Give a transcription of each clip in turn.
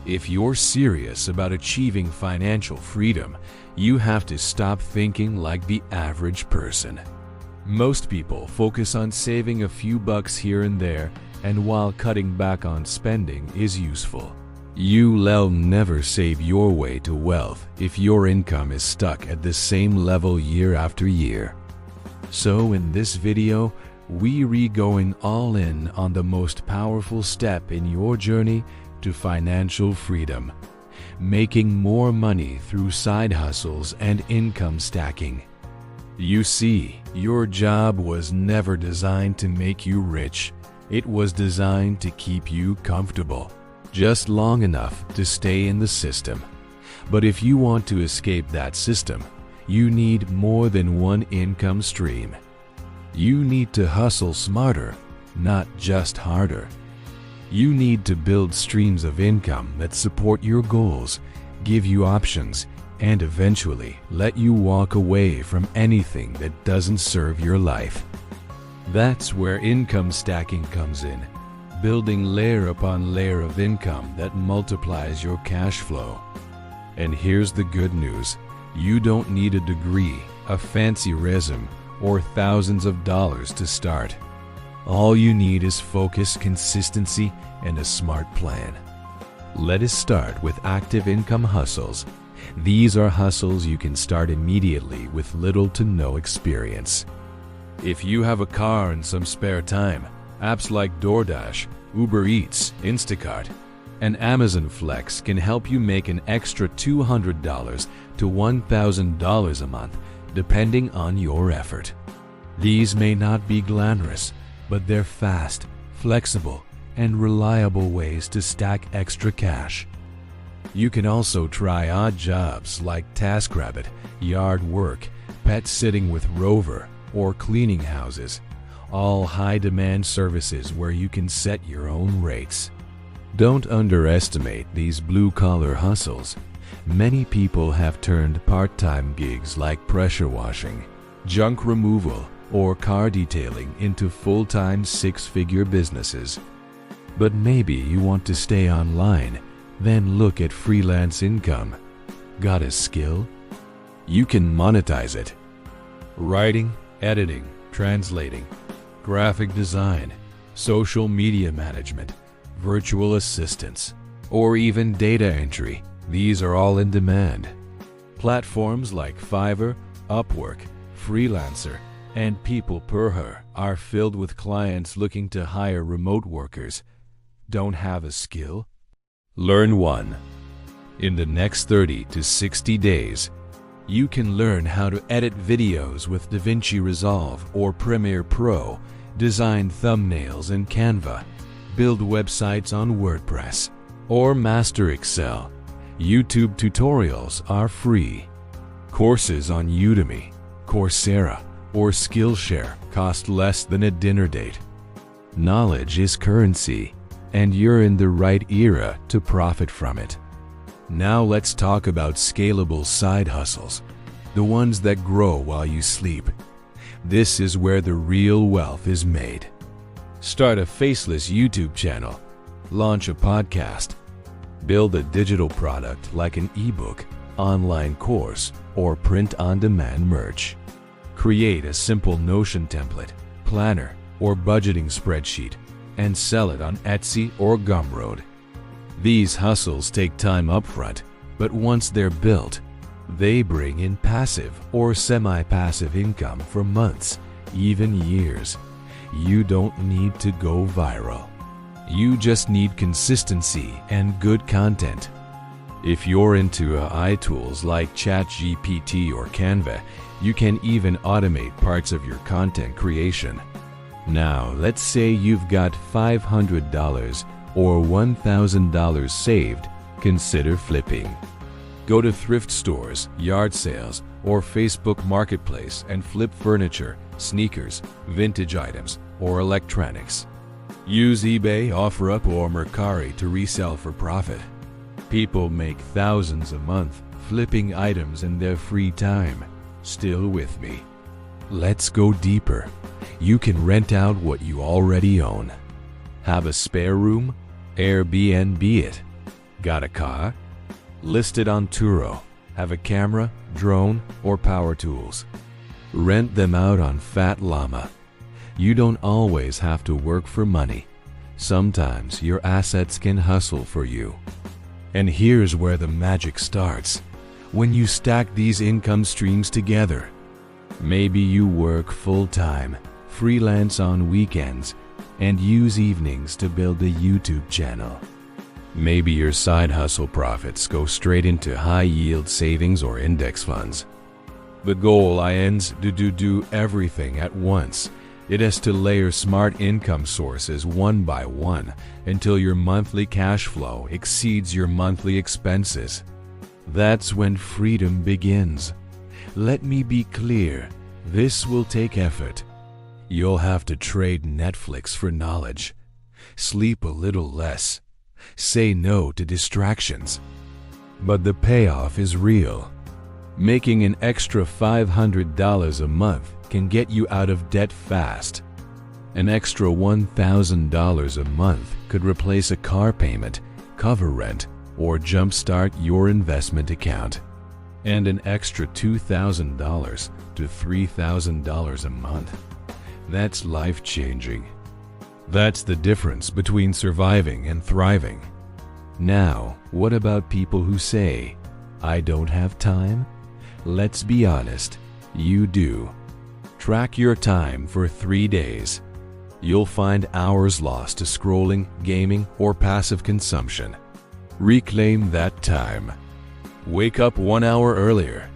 If you're serious about achieving financial freedom, you have to stop thinking like the average person. Most people focus on saving a few bucks here and there, and while cutting back on spending is useful, you'll never save your way to wealth if your income is stuck at the same level year after year. So in this video, we're going all in on the most powerful step in your journey to financial freedom, making more money through side hustles and income stacking. You see, your job was never designed to make you rich. It was designed to keep you comfortable, just long enough to stay in the system. But if you want to escape that system, you need more than one income stream. You need to hustle smarter, not just harder. You need to build streams of income that support your goals, give you options, and eventually let you walk away from anything that doesn't serve your life. That's where income stacking comes in, building layer upon layer of income that multiplies your cash flow. And here's the good news: you don't need a degree, a fancy resume, or thousands of dollars to start. All you need is focus, consistency, and a smart plan. Let us start with active income hustles. These are hustles you can start immediately with little to no experience. If you have a car and some spare time, apps like DoorDash, Uber Eats, Instacart, and Amazon Flex can help you make an extra $200 to $1,000 a month, depending on your effort. These may not be glamorous, but they're fast, flexible, and reliable ways to stack extra cash. You can also try odd jobs like TaskRabbit, yard work, pet sitting with Rover, or cleaning houses, all high-demand services where you can set your own rates. Don't underestimate these blue-collar hustles. Many people have turned part-time gigs like pressure washing, junk removal, or car detailing into full-time six-figure businesses. But maybe you want to stay online, then look at freelance income. Got a skill? You can monetize it. Writing, editing, translating, graphic design, social media management, virtual assistants, or even data entry. These are all in demand. Platforms like Fiverr, Upwork, Freelancer, and People Per Hour are filled with clients looking to hire remote workers. Don't have a skill? Learn one. In the next 30 to 60 days, you can learn how to edit videos with DaVinci Resolve or Premiere Pro, design thumbnails in Canva, build websites on WordPress, or master Excel. YouTube tutorials are free. Courses on Udemy, Coursera, or Skillshare cost less than a dinner date. Knowledge is currency, and you're in the right era to profit from it. Now let's talk about scalable side hustles, the ones that grow while you sleep. This is where the real wealth is made. Start a faceless YouTube channel, launch a podcast, build a digital product like an ebook, online course, or print-on-demand merch. Create a simple Notion template, planner, or budgeting spreadsheet, and sell it on Etsy or Gumroad. These hustles take time upfront, but once they're built, they bring in passive or semi-passive income for months, even years. You don't need to go viral. You just need consistency and good content. If you're into AI tools like ChatGPT or Canva, you can even automate parts of your content creation. Now, let's say you've got $500 or $1,000 saved. Consider flipping. Go to thrift stores, yard sales, or Facebook Marketplace and flip furniture, sneakers, vintage items, or electronics. Use eBay, OfferUp, or Mercari to resell for profit. People make thousands a month flipping items in their free time. Still with me? Let's go deeper. You can rent out what you already own. Have a spare room? Airbnb it. Got a car? List it on Turo. Have a camera, drone, or power tools. Rent them out on Fat Llama. You don't always have to work for money. Sometimes your assets can hustle for you. And here's where the magic starts. When you stack these income streams together. Maybe you work full-time, freelance on weekends, and use evenings to build a YouTube channel. Maybe your side hustle profits go straight into high-yield savings or index funds. The goal is to do everything at once. It is to layer smart income sources one by one until your monthly cash flow exceeds your monthly expenses. That's when freedom begins. Let me be clear, this will take effort. You'll have to trade Netflix for knowledge, sleep a little less, say no to distractions. But the payoff is real. Making an extra $500 a month can get you out of debt fast. An extra $1,000 a month could replace a car payment, cover rent, or jumpstart your investment account. And an extra $2,000 to $3,000 a month. That's life-changing. That's the difference between surviving and thriving. Now, what about people who say, "I don't have time"? Let's be honest, you do. Track your time for 3 days. You'll find hours lost to scrolling, gaming, or passive consumption. Reclaim that time. Wake up 1 hour earlier.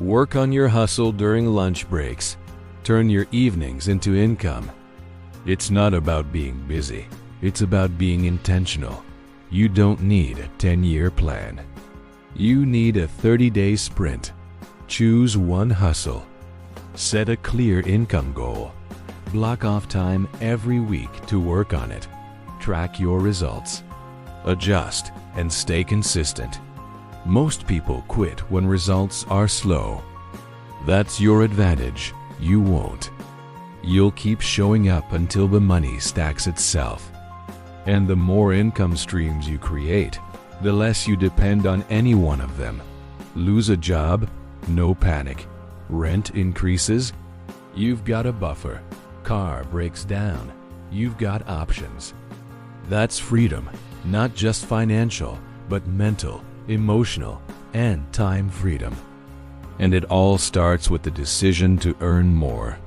Work on your hustle during lunch breaks. Turn your evenings into income. It's not about being busy. It's about being intentional. You don't need a 10-year plan. You need a 30-day sprint. Choose one hustle. Set a clear income goal. Block off time every week to work on it. Track your results. Adjust and stay consistent. Most people quit when results are slow. That's your advantage. You won't. You'll keep showing up until the money stacks itself. And the more income streams you create, the less you depend on any one of them. Lose a job? No panic. Rent increases? You've got a buffer. Car breaks down? You've got options. That's freedom, not just financial, but mental, emotional, and time freedom. And it all starts with the decision to earn more.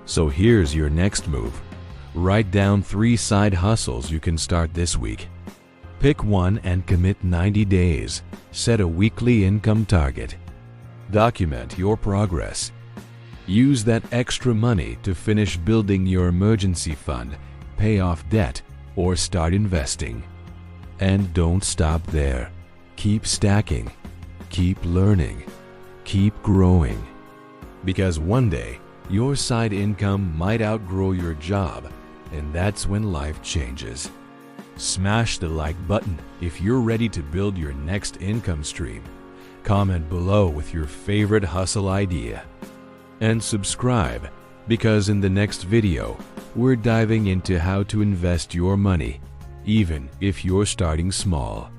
So here's your next move. Write down 3 side hustles you can start this week. Pick one and commit 90 days. Set a weekly income target. Document your progress. Use that extra money to finish building your emergency fund, pay off debt, or start investing. And don't stop there. Keep stacking. Keep learning. Keep growing. Because one day, your side income might outgrow your job, and that's when life changes. Smash the like button if you're ready to build your next income stream. Comment below with your favorite hustle idea. And subscribe, because in the next video, we're diving into how to invest your money, even if you're starting small.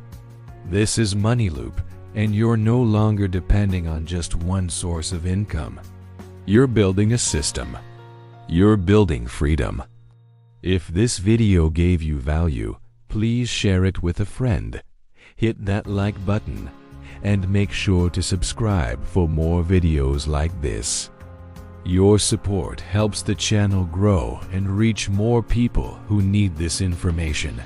This is Money Loop, and you're no longer depending on just one source of income. You're building a system. You're building freedom. If this video gave you value, please share it with a friend. Hit that like button, and make sure to subscribe for more videos like this. Your support helps the channel grow and reach more people who need this information.